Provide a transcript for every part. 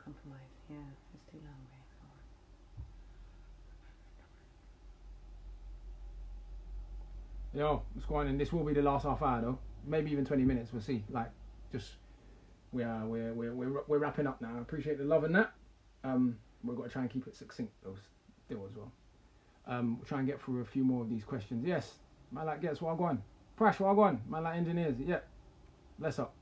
Compromise. Yeah, it's too long. Yo, what's going on? And this will be the last half hour though. Maybe even 20 minutes. We'll see. Like, just we're wrapping up now. I appreciate the love and that. We've got to try and keep it succinct though, still as well. We'll try and get through a few more of these questions. Yes, man, like guess what I'm going. Prash, what I'm going. Man, like engineers. Yeah, bless up.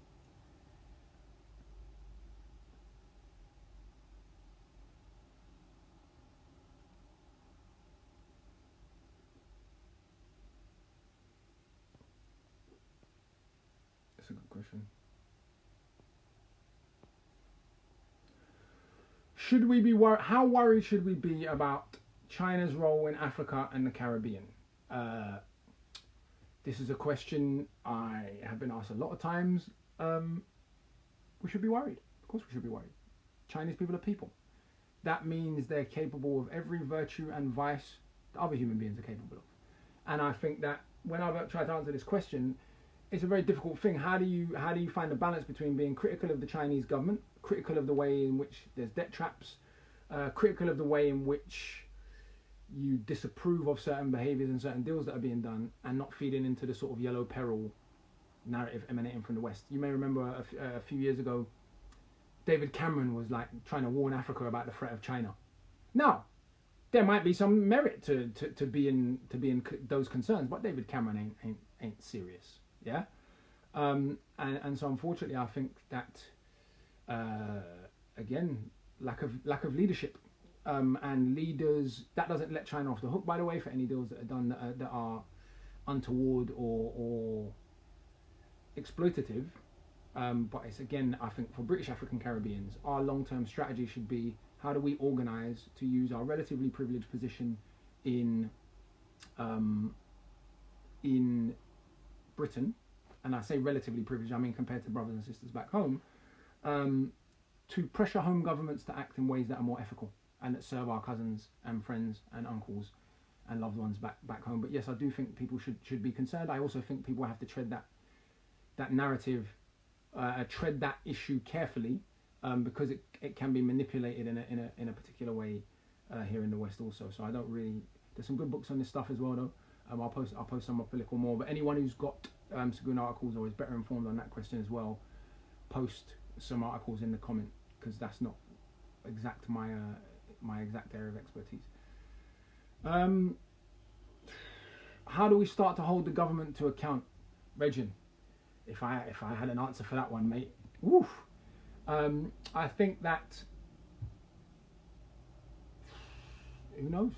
That's a good question. Should we be worried? How worried should we be about China's role in Africa and the Caribbean? This is a question I have been asked a lot of times. We should be worried. Of course, we should be worried. Chinese people are people. That means they're capable of every virtue and vice that other human beings are capable of. And I think that when I've tried to answer this question, it's a very difficult thing. How do you find the balance between being critical of the Chinese government, critical of the way in which there's debt traps, critical of the way in which you disapprove of certain behaviours and certain deals that are being done, and not feeding into the sort of yellow peril narrative emanating from the West. You may remember a few years ago, David Cameron was like trying to warn Africa about the threat of China. Now, there might be some merit to being those concerns, but David Cameron ain't serious. Yeah, and so unfortunately, I think that again, lack of leadership, and leaders that doesn't let China off the hook. By the way, for any deals that are done that are untoward or exploitative, but it's again, I think for British African Caribbeans, our long-term strategy should be how do we organise to use our relatively privileged position in Britain, and I say relatively privileged, I mean compared to brothers and sisters back home, to pressure home governments to act in ways that are more ethical and that serve our cousins and friends and uncles and loved ones back home. But yes, I do think people should be concerned. I also think people have to tread that narrative, tread that issue carefully, because it can be manipulated in a particular way here in the West also. So I don't really. There's some good books on this stuff as well though. I'll post some up a little more. But anyone who's got some good articles or is better informed on that question as well, post some articles in the comment, because that's not exact my exact area of expertise. How do we start to hold the government to account, Regin? If I had an answer for that one, mate. Woof. I think that who knows.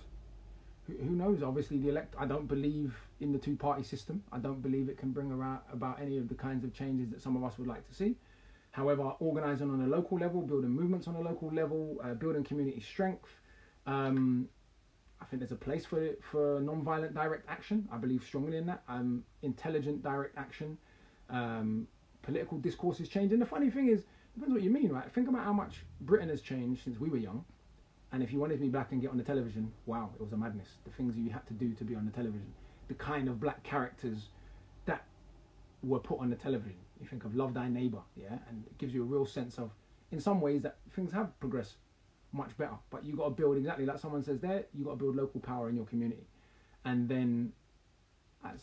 Who knows? Obviously, I don't believe in the two-party system. I don't believe it can bring about any of the kinds of changes that some of us would like to see. However, organising on a local level, building movements on a local level, building community strength. I think there's a place for non-violent direct action. I believe strongly in that. Intelligent direct action. Political discourse is changing. The funny thing is, depends what you mean, right? Think about how much Britain has changed since we were young. And if you wanted to be black and get on the television, wow, it was a madness. The things you had to do to be on the television. The kind of black characters that were put on the television. You think of Love Thy Neighbour, yeah? And it gives you a real sense of, in some ways, that things have progressed much better. But you got to build, exactly like someone says there, you got to build local power in your community. And then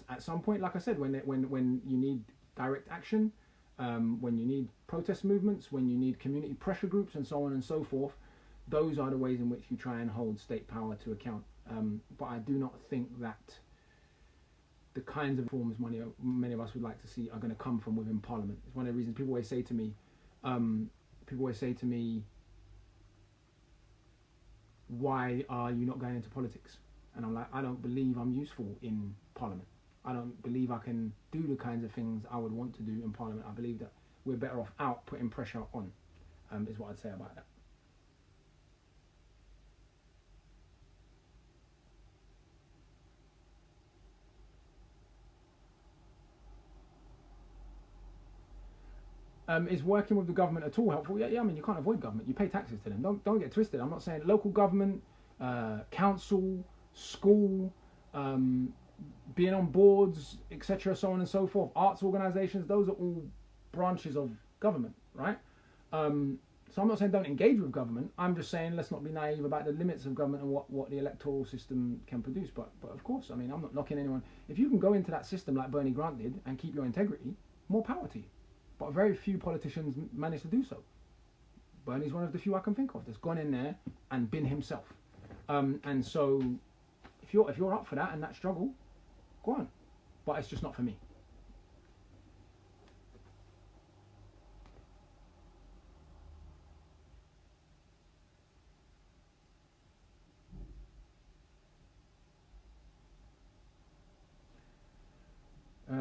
at some point, like I said, when you need direct action, when you need protest movements, when you need community pressure groups and so on and so forth, those are the ways in which you try and hold state power to account. But I do not think that the kinds of reforms many of us would like to see are going to come from within Parliament. It's one of the reasons people always say to me, why are you not going into politics? And I'm like, I don't believe I'm useful in Parliament. I don't believe I can do the kinds of things I would want to do in Parliament. I believe that we're better off out putting pressure on, is what I'd say about that. Is working with the government at all helpful? Yeah, I mean, you can't avoid government. You pay taxes to them. Don't get twisted. I'm not saying local government, council, school, being on boards, etc., so on and so forth. Arts organisations, those are all branches of government, right? So I'm not saying don't engage with government. I'm just saying let's not be naive about the limits of government and what the electoral system can produce. But of course, I mean, I'm not knocking anyone. If you can go into that system like Bernie Grant did and keep your integrity, more power to you. But very few politicians manage to do so. Bernie's one of the few I can think of that's gone in there and been himself. And so if you're up for that and that struggle, go on. But it's just not for me.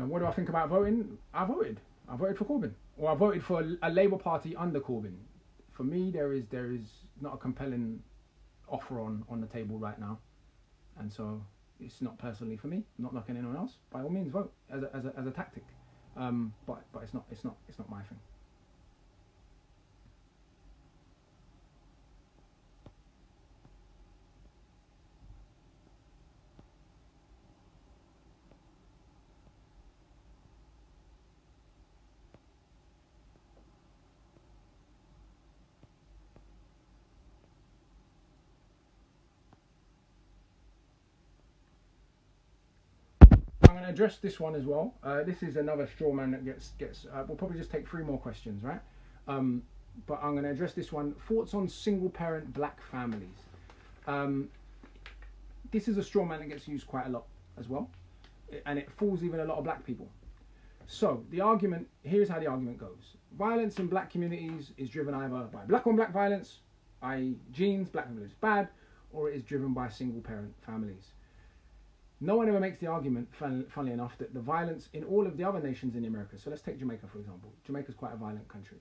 What do I think about voting? I voted. I voted for Corbyn, or I voted for a Labour Party under Corbyn. For me, there is not a compelling offer on the table right now, and so it's not personally for me. I'm not knocking anyone else. By all means, vote as a tactic, but it's not my thing. I'm going to address this one as well. This is another straw man that gets. We'll probably just take 3 more questions, right? But I'm going to address this one. Thoughts on single-parent black families. This is a straw man that gets used quite a lot as well, and it fools even a lot of black people. So the argument, here's how the argument goes. Violence in black communities is driven either by black on black violence, i.e. genes, black people is bad, or it is driven by single-parent families. No one ever makes the argument, funnily enough, that the violence in all of the other nations in the Americas, so let's take Jamaica for example. Jamaica's quite a violent country.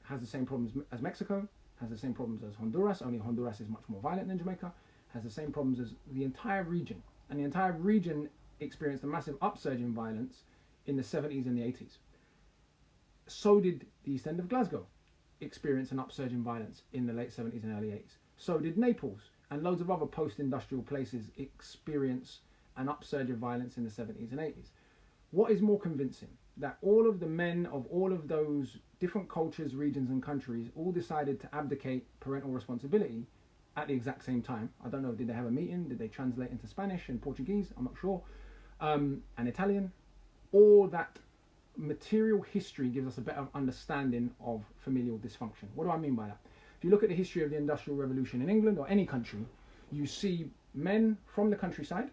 Has the same problems as Mexico, has the same problems as Honduras, only Honduras is much more violent than Jamaica, has the same problems as the entire region. And the entire region experienced a massive upsurge in violence in the 70s and the 80s. So did the East End of Glasgow experience an upsurge in violence in the late 70s and early 80s. So did Naples. And loads of other post-industrial places experience an upsurge of violence in the 70s and 80s. What is more convincing? That all of the men of all of those different cultures, regions and countries all decided to abdicate parental responsibility at the exact same time. I don't know, did they have a meeting? Did they translate into Spanish and Portuguese? I'm not sure. And Italian. All that material history gives us a better understanding of familial dysfunction. What do I mean by that? If you look at the history of the Industrial Revolution in England or any country, you see men from the countryside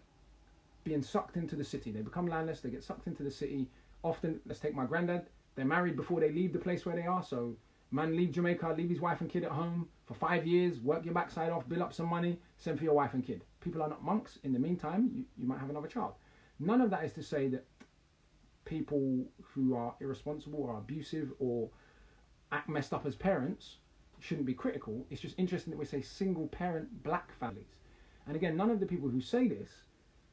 being sucked into the city. They become landless, they get sucked into the city. Often, let's take my granddad, they're married before they leave the place where they are. So, man leave Jamaica, leave his wife and kid at home for 5 years, work your backside off, build up some money, send for your wife and kid. People are not monks. In the meantime, you might have another child. None of that is to say that people who are irresponsible or abusive or act messed up as parents shouldn't be critical. It's just interesting that we say single parent black families. And again, none of the people who say this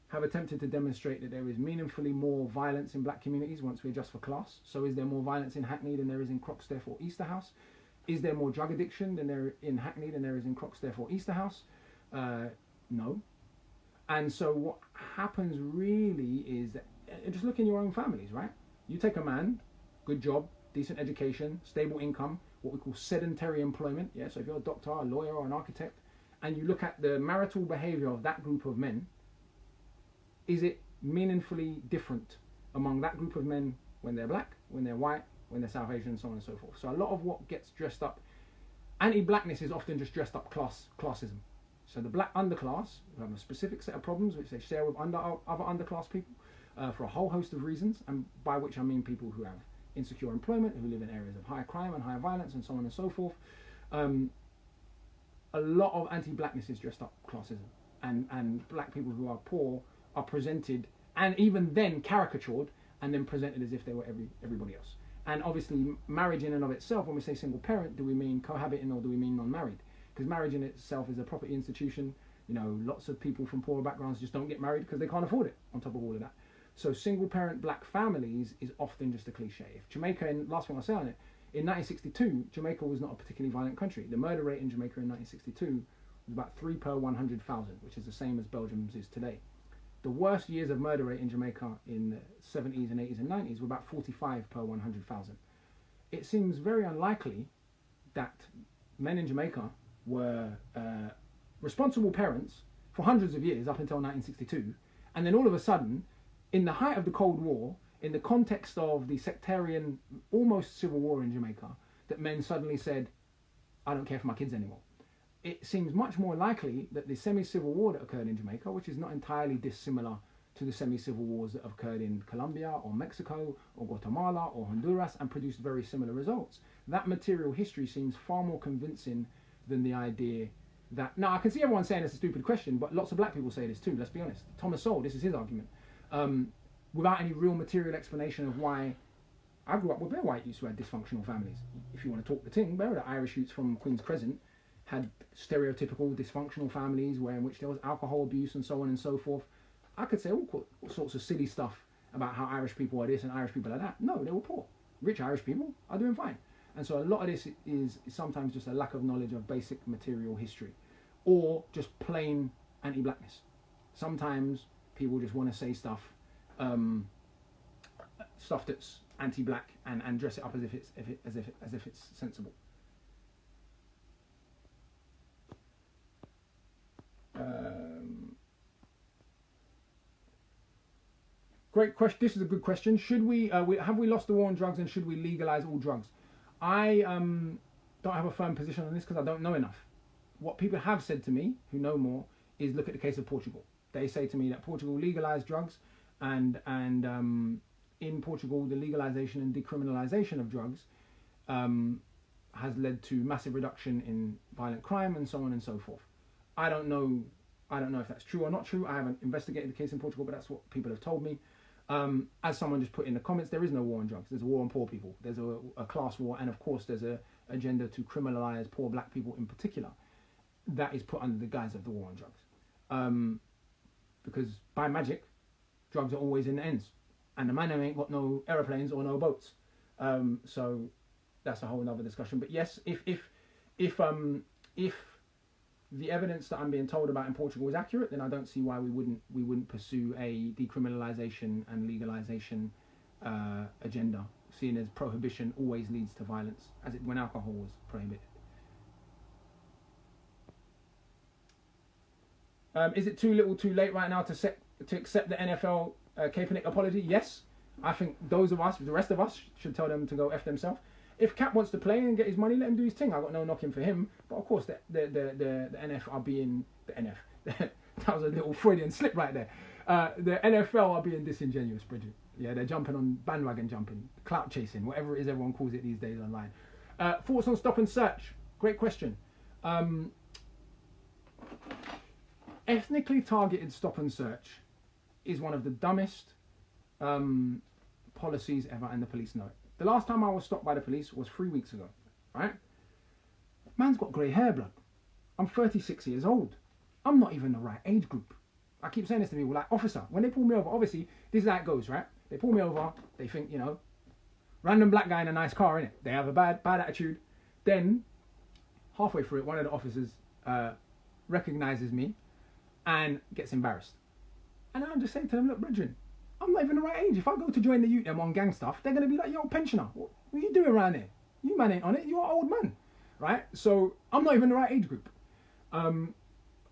have attempted to demonstrate that there is meaningfully more violence in black communities once we adjust for class. So is there more violence in Hackney than there is in Croxteth or Easterhouse? Is there more drug addiction than there in Hackney than there is in Croxteth or Easterhouse? No. And so what happens really is that, just look in your own families, right? You take a man, good job, decent education, stable income, what we call sedentary employment. Yeah, so if you're a doctor, a lawyer, or an architect, and you look at the marital behavior of that group of men, is it meaningfully different among that group of men when they're black, when they're white, when they're South Asian, and so on and so forth? So a lot of what gets dressed up, anti-blackness is often just dressed up classism. So the black underclass have a specific set of problems which they share with other underclass people for a whole host of reasons, and by which I mean people who have insecure employment, who live in areas of higher crime and higher violence, and so on and so forth. A lot of anti-blackness is dressed up classism, and black people who are poor are presented, and even then caricatured, and then presented as if they were everybody else. And obviously, marriage in and of itself, when we say single parent, do we mean cohabiting or do we mean non-married? Because marriage in itself is a property institution. You know, lots of people from poorer backgrounds just don't get married because they can't afford it, on top of all of that. So single parent black families is often just a cliche. If Jamaica, and last thing I'll say on it, in 1962, Jamaica was not a particularly violent country. The murder rate in Jamaica in 1962 was about 3 per 100,000, which is the same as Belgium's is today. The worst years of murder rate in Jamaica in the 70s and 80s and 90s were about 45 per 100,000. It seems very unlikely that men in Jamaica were responsible parents for hundreds of years up until 1962, and then all of a sudden, in the height of the Cold War, in the context of the sectarian, almost civil war in Jamaica, that men suddenly said, I don't care for my kids anymore. It seems much more likely that the semi-civil war that occurred in Jamaica, which is not entirely dissimilar to the semi-civil wars that have occurred in Colombia or Mexico or Guatemala or Honduras and produced very similar results, that material history seems far more convincing than the idea that... Now, I can see everyone saying it's a stupid question, but lots of black people say this too, let's be honest. Thomas Sowell, this is his argument. Without any real material explanation of why... I grew up with bare white youths who had dysfunctional families. If you want to talk the thing, bare the Irish youths from Queen's Crescent had stereotypical dysfunctional families in which there was alcohol abuse and so on and so forth. I could say all sorts of silly stuff about how Irish people are this and Irish people are that. No, they were poor. Rich Irish people are doing fine. And so a lot of this is sometimes just a lack of knowledge of basic material history, or just plain anti-blackness. Sometimes people just want to say stuff that's anti-black and dress it up as if it's sensible. Great question. This is a good question. Should we have we lost the war on drugs, and should we legalize all drugs? I don't have a firm position on this because I don't know enough. What people have said to me, who know more, is look at the case of Portugal. They say to me that Portugal legalized drugs, and in Portugal the legalization and decriminalization of drugs has led to massive reduction in violent crime and so on and so forth. I don't know if that's true or not true. I haven't investigated the case in Portugal, but that's what people have told me. As someone just put in the comments, there is no war on drugs. There's a war on poor people. There's a class war, and of course there's a agenda to criminalize poor black people in particular. That is put under the guise of the war on drugs. Because by magic, drugs are always in the ends. And the man ain't got no aeroplanes or no boats. So that's a whole other discussion. But yes, if the evidence that I'm being told about in Portugal is accurate, then I don't see why we wouldn't pursue a decriminalisation and legalisation agenda, seeing as prohibition always leads to violence, as it when alcohol was prohibited. Is it too little, too late right now to accept the NFL Kaepernick apology? Yes, I think the rest of us, should tell them to go F themselves. If Cap wants to play and get his money, let him do his thing. I've got no knocking for him. But of course, the NF are being... The NF. That was a little Freudian slip right there. The NFL are being disingenuous, Bridget. Yeah, they're jumping on bandwagon jumping, clout chasing, whatever it is everyone calls it these days online. Thoughts on stop and search? Great question. Ethnically targeted stop and search is one of the dumbest policies ever, and the police know it. The last time I was stopped by the police was 3 weeks ago, right? Man's got grey hair, blood. I'm 36 years old. I'm not even the right age group. I keep saying this to people, like, officer, when they pull me over, obviously, this is how it goes, right? They pull me over, they think, random black guy in a nice car, innit? They have a bad attitude. Then, halfway through it, one of the officers recognises me and gets embarrassed. And I'm just saying to them, look, brethren, I'm not even the right age. If I go to join the youth them on gang stuff, they're going to be like, yo, pensioner, what are you doing around here? You man ain't on it. You're an old man, right? So I'm not even the right age group. And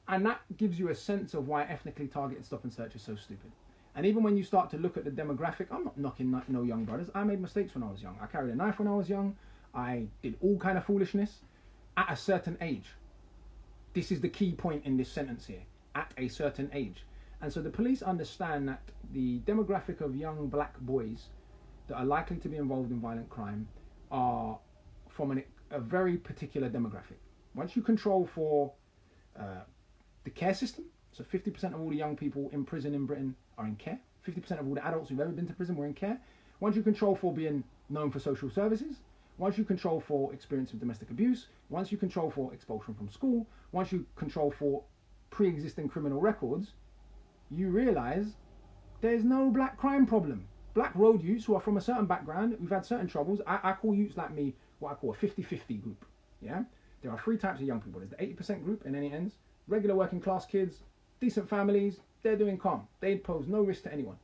that gives you a sense of why ethnically targeted stop and search is so stupid. And even when you start to look at the demographic, I'm not knocking no young brothers. I made mistakes when I was young. I carried a knife when I was young. I did all kind of foolishness at a certain age. This is the key point in this sentence here. At a certain age. And so the police understand that the demographic of young black boys that are likely to be involved in violent crime are from a very particular demographic. Once you control for the care system, so 50% of all the young people in prison in Britain are in care. 50% of all the adults who've ever been to prison were in care. Once you control for being known for social services, once you control for experience of domestic abuse, once you control for expulsion from school, once you control for pre-existing criminal records, you realise there's no black crime problem. Black road youths who are from a certain background, we've had certain troubles. I call youths like me what I call a 50-50 group. Yeah, there are three types of young people. There's the 80% group in any ends, regular working class kids, decent families, they're doing calm. They pose no risk to anyone.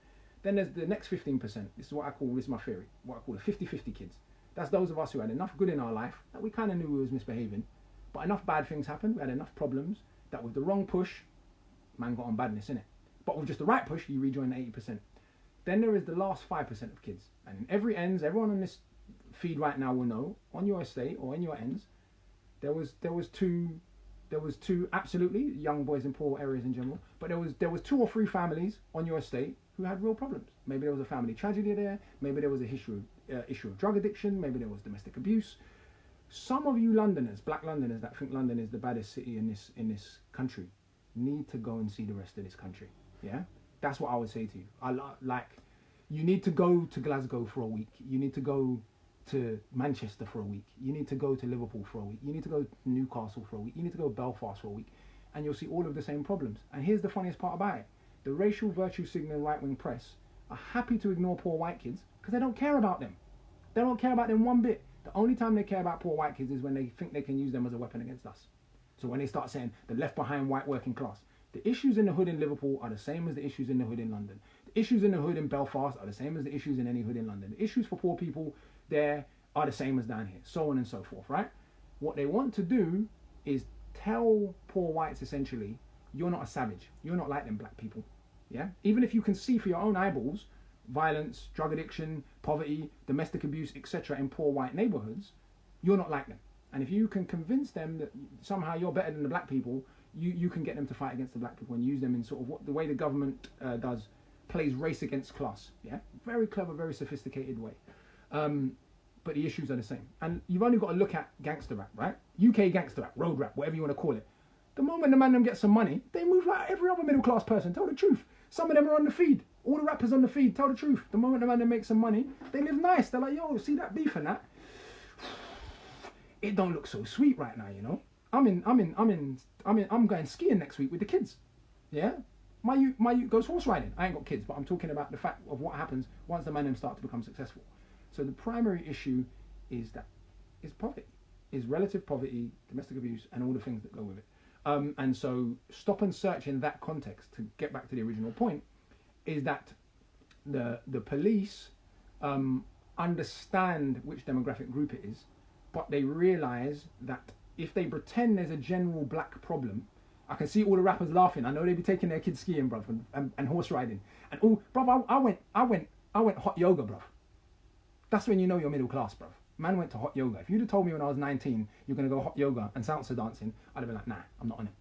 Then there's the next 15%. This is my theory, what I call the 50-50 kids. That's those of us who had enough good in our life that we kind of knew we was misbehaving, but enough bad things happened, we had enough problems, that with the wrong push, man got on badness, innit? But with just the right push, you rejoin the 80%. Then there is the last 5% of kids. And in every ends, everyone on this feed right now will know, on your estate or in your ends, there was two absolutely young boys in poor areas in general, but there was 2 or 3 families on your estate who had real problems. Maybe there was a family tragedy there, maybe there was a issue of drug addiction, maybe there was domestic abuse. Some of you Londoners, black Londoners that think London is the baddest city in this country, need to go and see the rest of this country. Yeah, that's what I would say to you. You need to go to Glasgow for a week. You need to go to Manchester for a week. You need to go to Liverpool for a week. You need to go to Newcastle for a week. You need to go to Belfast for a week, and you'll see all of the same problems. And here's the funniest part about it: the racial virtue signaling right-wing press are happy to ignore poor white kids because they don't care about them. They don't care about them one bit. The only time they care about poor white kids is when they think they can use them as a weapon against us. So when they start saying the left behind white working class, the issues in the hood in Liverpool are the same as the issues in the hood in London. The issues in the hood in Belfast are the same as the issues in any hood in London. The issues for poor people there are the same as down here, so on and so forth, right? What they want to do is tell poor whites essentially, you're not a savage. You're not like them black people, yeah? Even if you can see for your own eyeballs violence, drug addiction, poverty, domestic abuse, etc. in poor white neighborhoods, you're not like them. And if you can convince them that somehow you're better than the black people, you can get them to fight against the black people and use them in sort of what the way the government does, plays race against class. Yeah, very clever, very sophisticated way. But the issues are the same. And you've only got to look at gangster rap, right? UK gangster rap, road rap, whatever you want to call it. The moment the man them get some money, they move like every other middle class person. Tell the truth. Some of them are on the feed. All the rappers on the feed, tell the truth. The moment the man them make some money, they live nice. They're like, yo, see that beef and that? It don't look so sweet right now, you know. I'm going skiing next week with the kids. Yeah, my youth goes horse riding. I ain't got kids, but I'm talking about the fact of what happens once the man them start to become successful. So the primary issue is poverty, is relative poverty, domestic abuse, and all the things that go with it. And so stop and search in that context, to get back to the original point, is that the police understand which demographic group it is, but they realise that if they pretend there's a general black problem, I can see all the rappers laughing. I know they be taking their kids skiing, bruv, and horse riding. And oh, bruv, I went hot yoga, bruv. That's when you know you're middle class, bruv. Man went to hot yoga. If you'd have told me when I was 19 you're gonna go hot yoga and salsa dancing, I'd have been like, nah, I'm not on it.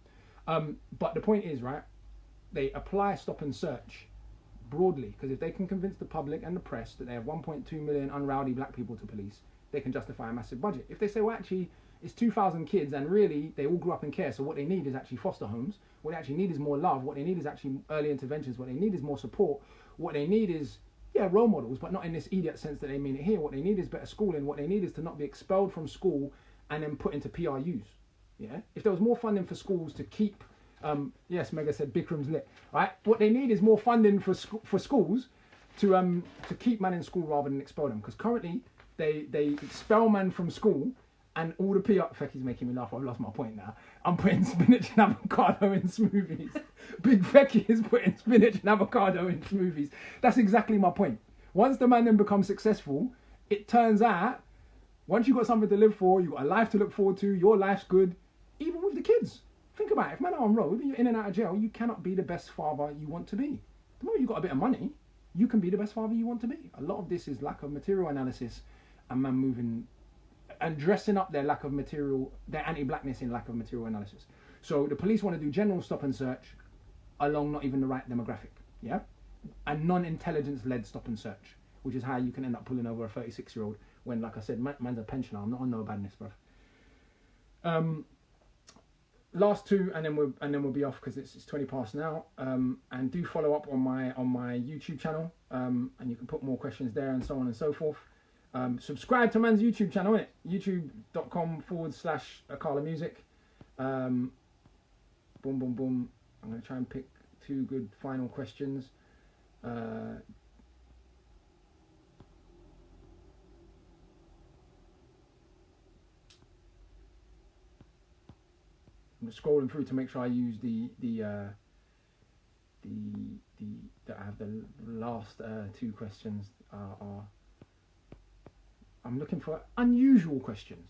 But the point is, right, they apply stop and search broadly, because if they can convince the public and the press that they have 1.2 million unrowdy black people to police, they can justify a massive budget. If they say, well, actually, it's 2,000 kids and really they all grew up in care, so what they need is actually foster homes, what they actually need is more love, what they need is actually early interventions, what they need is more support, what they need is, yeah, role models, but not in this idiot sense that they mean it here. What they need is better schooling. What they need is to not be expelled from school and then put into PRUs. Yeah, if there was more funding for schools to keep, yes, Mega said Bikram's lit, right? What they need is more funding for schools to keep man in school rather than expel them, because currently they expel man from school. And all the PR... Fecky's making me laugh. I've lost my point now. I'm putting spinach and avocado in smoothies. Big Fecky is putting spinach and avocado in smoothies. That's exactly my point. Once the man then becomes successful, it turns out, once you've got something to live for, you've got a life to look forward to, your life's good, even with the kids. Think about it. If man are on road, you're in and out of jail, you cannot be the best father you want to be. The moment you've got a bit of money, you can be the best father you want to be. A lot of this is lack of material analysis and man moving... and dressing up their lack of material, their anti-blackness in lack of material analysis. So the police want to do general stop and search along not even the right demographic, yeah? And non-intelligence-led stop and search, which is how you can end up pulling over a 36-year-old when, like I said, man's a pensioner. I'm not on no badness, bruv. Last two, and then we'll be off because it's 20 past now. And do follow up on my YouTube channel, and you can put more questions there and so on and so forth. Subscribe to man's YouTube channel, innit? youtube.com/Akala Music. Boom, boom, boom. I'm going to try and pick two good final questions. I'm just scrolling through to make sure I use that I have the last two questions are I'm looking for unusual questions.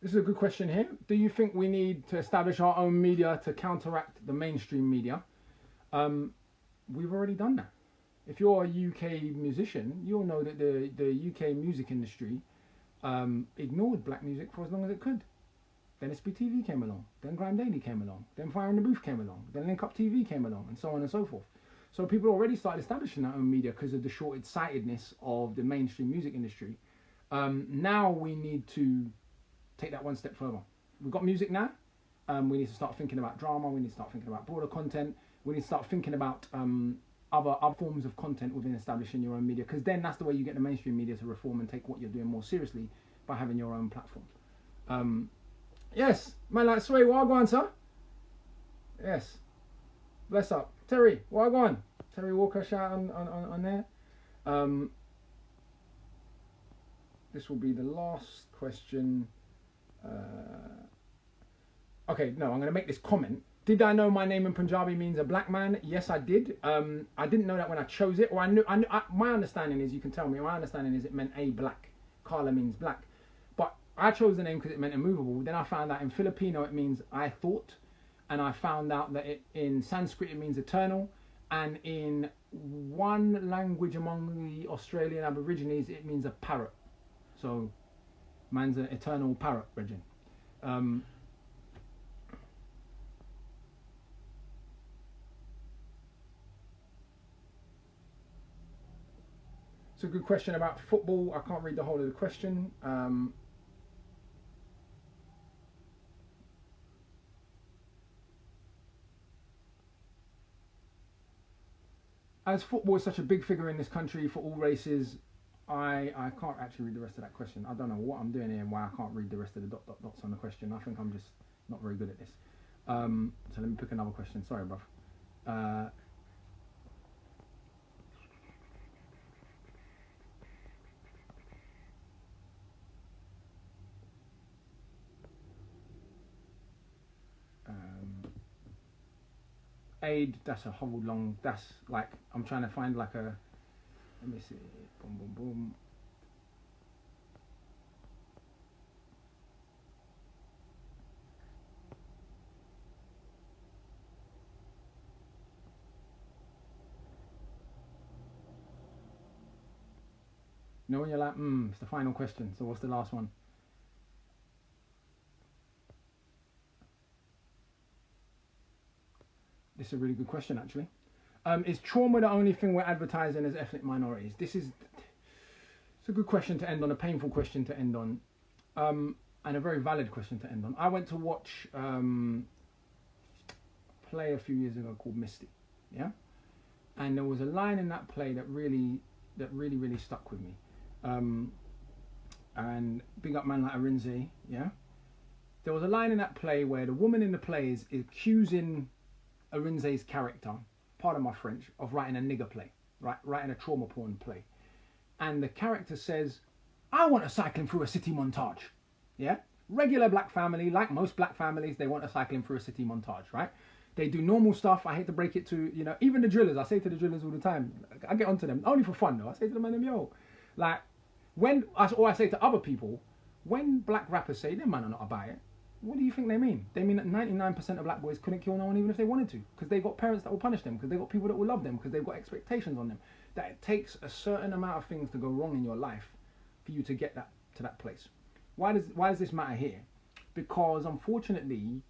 This is a good question here. Do you think we need to establish our own media to counteract the mainstream media? We've already done that. If you're a UK musician, you'll know that the UK music industry ignored black music for as long as it could. Then SBTV came along, then Grime Daily came along, then Fire in the Booth came along, then Link Up TV came along, and so on and so forth. So people already started establishing their own media because of the short-sightedness of the mainstream music industry. Now we need to take that one step further. We've got music now. We need to start thinking about drama. We need to start thinking about broader content. We need to start thinking about other forms of content within establishing your own media, because then that's the way you get the mainstream media to reform and take what you're doing more seriously, by having your own platform. Yes, man, like Sway, what go on, sir? Yes, bless up. Terry, what go on? Terry Walker, shout on there. This will be the last question. Okay, no, I'm going to make this comment. Did I know my name in Punjabi means a black man? Yes, I did. I didn't know that when I chose it, or I knew. My understanding is, you can tell me. My understanding is it meant a black. Kala means black, but I chose the name because it meant immovable. Then I found out in Filipino it means I thought, and I found out that in Sanskrit it means eternal, and in one language among the Australian Aborigines it means a parrot. So, man's an eternal parrot, Regin. It's a good question about football. I can't read the whole of the question. As football is such a big figure in this country for all races, I can't actually read the rest of that question. I don't know what I'm doing here and why I can't read the rest of the dots on the question. I think I'm just not very good at this. So let me pick another question. Sorry, bruv. Aid, that's a whole long, that's like, I'm trying to find like a, let me see, boom, boom, boom. You know when you're like, it's the final question, so what's the last one? This is a really good question, actually. Is trauma the only thing we're advertising as ethnic minorities? It's a good question to end on, a painful question to end on, and a very valid question to end on. I went to watch a play a few years ago called Misty, yeah? And there was a line in that play that really stuck with me. And big up man like Arinze, yeah? There was a line in that play where the woman in the play is accusing Arinze's character, pardon my French, of writing a nigger play, right? Writing a trauma porn play. And the character says, I want a cycling through a city montage. Yeah? Regular black family, like most black families, they want a cycling through a city montage, right? They do normal stuff. I hate to break it to, even the drillers. I say to the drillers all the time, I get onto them, only for fun though. I say to them, yo, like, I say to other people, when black rappers say, them man are not about it, what do you think they mean? They mean that 99% of black boys couldn't kill no one even if they wanted to, because they've got parents that will punish them, because they've got people that will love them, because they've got expectations on them. That it takes a certain amount of things to go wrong in your life for you to get to that place. Why does this matter here? Because unfortunately,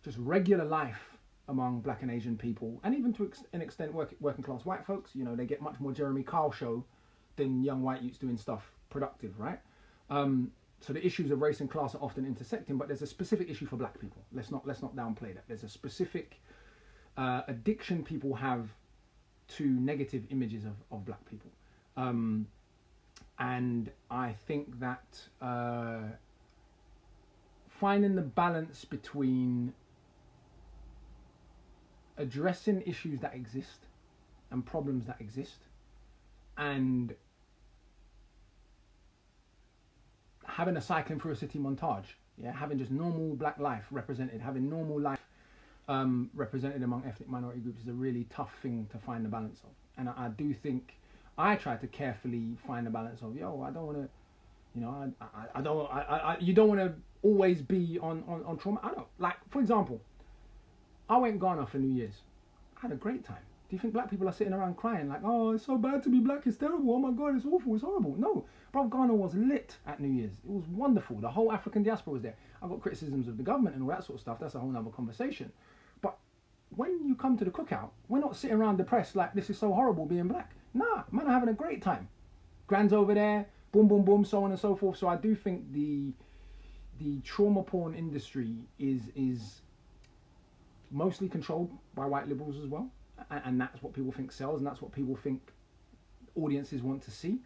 just regular life among black and Asian people, and even to an extent working class white folks, they get much more Jeremy Kyle show than young white youths doing stuff productive, right? So the issues of race and class are often intersecting, but there's a specific issue for black people. Let's not downplay that. There's a specific addiction people have to negative images of black people. And I think that finding the balance between addressing issues that exist and problems that exist, and having a cycling through a city montage Yeah, having just normal black life represented, having normal life represented among ethnic minority groups is a really tough thing to find the balance of. And I do think I try to carefully find the balance of, I don't want to, you don't want to always be on trauma. I don't, like, for example, I went Ghana for New Year's. I had a great time. Do you think black people are sitting around crying like, oh, it's so bad to be black, it's terrible, oh my God, it's awful, it's horrible? No, bro, Ghana was lit at New Year's. It was wonderful. The whole African diaspora was there. I got criticisms of the government and all that sort of stuff. That's a whole nother conversation. But when you come to the cookout, we're not sitting around depressed like this is so horrible being black. Nah, man, are having a great time. Grand's over there, boom, boom, boom, so on and so forth. So I do think the trauma porn industry is mostly controlled by white liberals as well. And that's what people think sells, and that's what people think audiences want to see.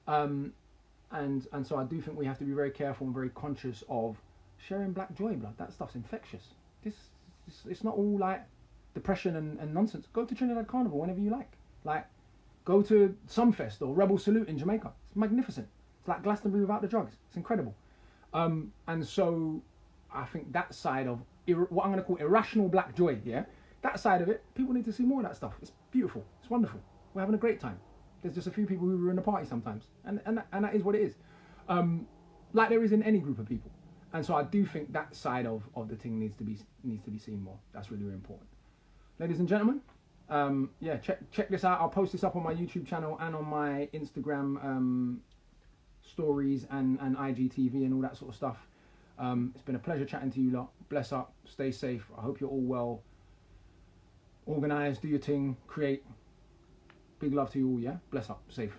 And so I do think we have to be very careful and very conscious of sharing black joy, blood. That stuff's infectious. It's not all like depression and nonsense. Go to Trinidad Carnival whenever you like. Like, go to Sumfest or Rebel Salute in Jamaica. It's magnificent. It's like Glastonbury without the drugs. It's incredible. And so I think that side of what I'm going to call irrational black joy, yeah, that side of it, people need to see more of that stuff. It's beautiful. It's wonderful. We're having a great time. There's just a few people who ruin the party sometimes, and that is what it is. Like there is in any group of people. And so I do think that side of the thing needs to be seen more. That's really, really important. Ladies and gentlemen, check this out. I'll post this up on my YouTube channel and on my Instagram stories and IGTV and all that sort of stuff. It's been a pleasure chatting to you lot. Bless up, stay safe. I hope you're all well. Organize, do your thing, create. Big love to you all, yeah? Bless up, safe.